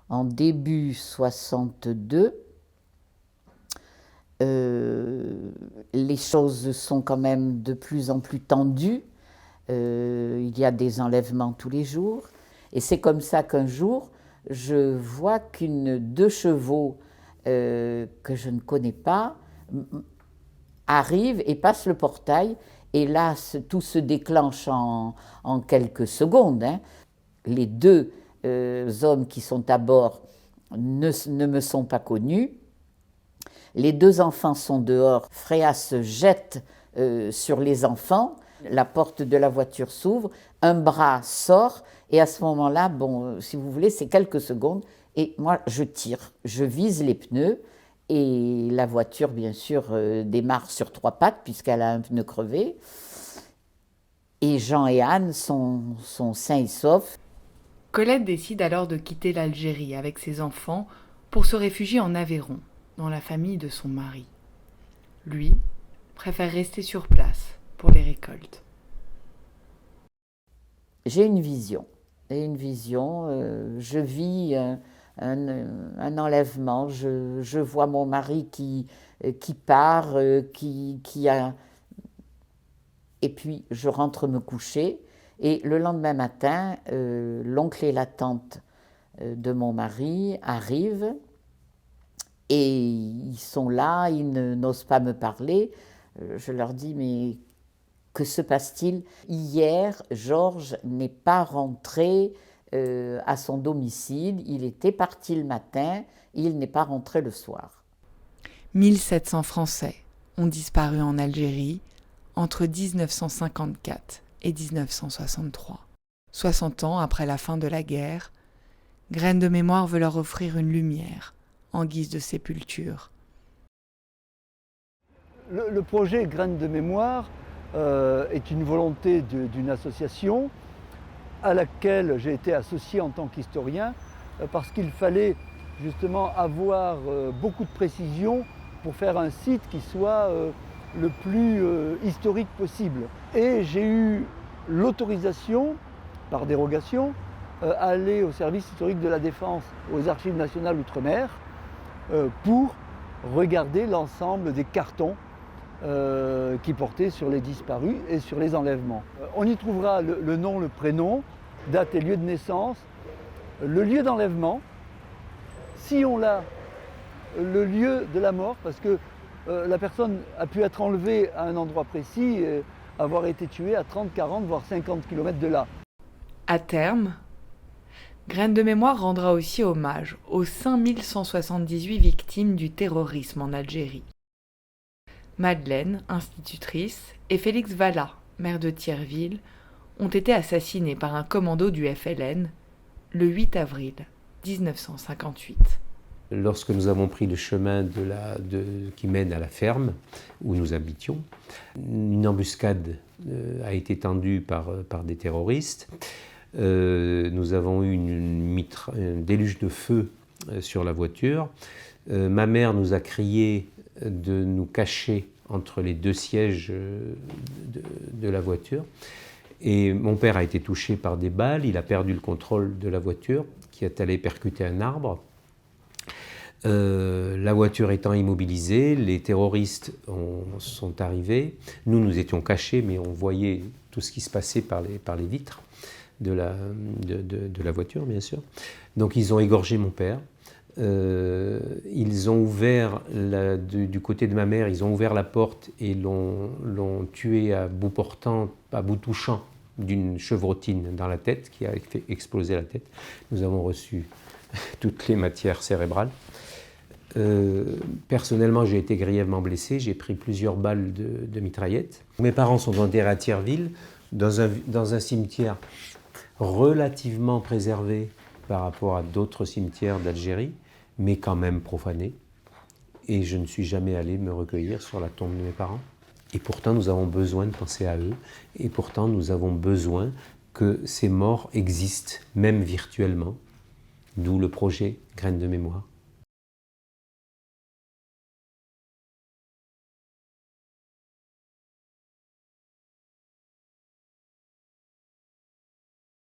en début 62. Les choses sont quand même de plus en plus tendues. Il y a des enlèvements tous les jours. Et c'est comme ça qu'un jour, je vois deux chevaux que je ne connais pas arrivent et passent le portail. Et là, tout se déclenche en quelques secondes, hein. Les deux hommes qui sont à bord ne me sont pas connus. Les deux enfants sont dehors. Freya se jette sur les enfants. La porte de la voiture s'ouvre. Un bras sort. Et à ce moment-là, bon, si vous voulez, c'est quelques secondes. Et moi, je tire. Je vise les pneus. Et la voiture, bien sûr, démarre sur trois pattes puisqu'elle a un pneu crevé. Et Jean et Anne sont sains et saufs. Colette décide alors de quitter l'Algérie avec ses enfants pour se réfugier en Aveyron, dans la famille de son mari. Lui préfère rester sur place pour les récoltes. J'ai une vision. Et une vision, je vis un enlèvement. Je vois mon mari qui part, qui a... Et puis je rentre me coucher. Et le lendemain matin, l'oncle et la tante de mon mari arrivent. Et ils sont là, ils n'osent pas me parler. Je leur dis, mais que se passe-t-il? Hier, Georges n'est pas rentré à son domicile. Il était parti le matin, il n'est pas rentré le soir. 1700 Français ont disparu en Algérie entre 1954 et 1963. 60 ans après la fin de la guerre, Graines de mémoire veut leur offrir une lumière en guise de sépulture. Le projet Graines de mémoire est une volonté d'une association à laquelle j'ai été associé en tant qu'historien parce qu'il fallait justement avoir beaucoup de précision pour faire un site qui soit le plus historique possible. Et j'ai eu l'autorisation, par dérogation, à aller au service historique de la Défense, aux Archives nationales Outre-mer, pour regarder l'ensemble des cartons qui portaient sur les disparus et sur les enlèvements. On y trouvera le nom, le prénom, date et lieu de naissance, le lieu d'enlèvement, si on l'a, le lieu de la mort, parce que la personne a pu être enlevée à un endroit précis, avoir été tuée à 30, 40, voire 50 km de là. À terme, Graines de mémoire rendra aussi hommage aux 5178 victimes du terrorisme en Algérie. Madeleine, institutrice, et Félix Vallat, maire de Thierville, ont été assassinés par un commando du FLN le 8 avril 1958. Lorsque nous avons pris le chemin qui mène à la ferme où nous habitions, une embuscade a été tendue par des terroristes. Nous avons eu un déluge de feu sur la voiture. Ma mère nous a crié de nous cacher entre les deux sièges de la voiture. Et mon père a été touché par des balles, il a perdu le contrôle de la voiture qui est allé percuter un arbre. La voiture étant immobilisée, les terroristes sont arrivés. Nous étions cachés, mais on voyait tout ce qui se passait par les vitres de la voiture, bien sûr. Donc ils ont égorgé mon père. Ils ont ouvert, du côté de ma mère, ils ont ouvert la porte et l'ont tué à bout portant, à bout touchant d'une chevrotine dans la tête, qui a fait exploser la tête. Nous avons reçu toutes les matières cérébrales. Personnellement, j'ai été grièvement blessé, j'ai pris plusieurs balles de mitraillette. Mes parents sont enterrés à Thierville, dans un cimetière relativement préservé par rapport à d'autres cimetières d'Algérie, mais quand même profané. Et je ne suis jamais allé me recueillir sur la tombe de mes parents. Et pourtant, nous avons besoin de penser à eux. Et pourtant, nous avons besoin que ces morts existent, même virtuellement. D'où le projet Graines de mémoire.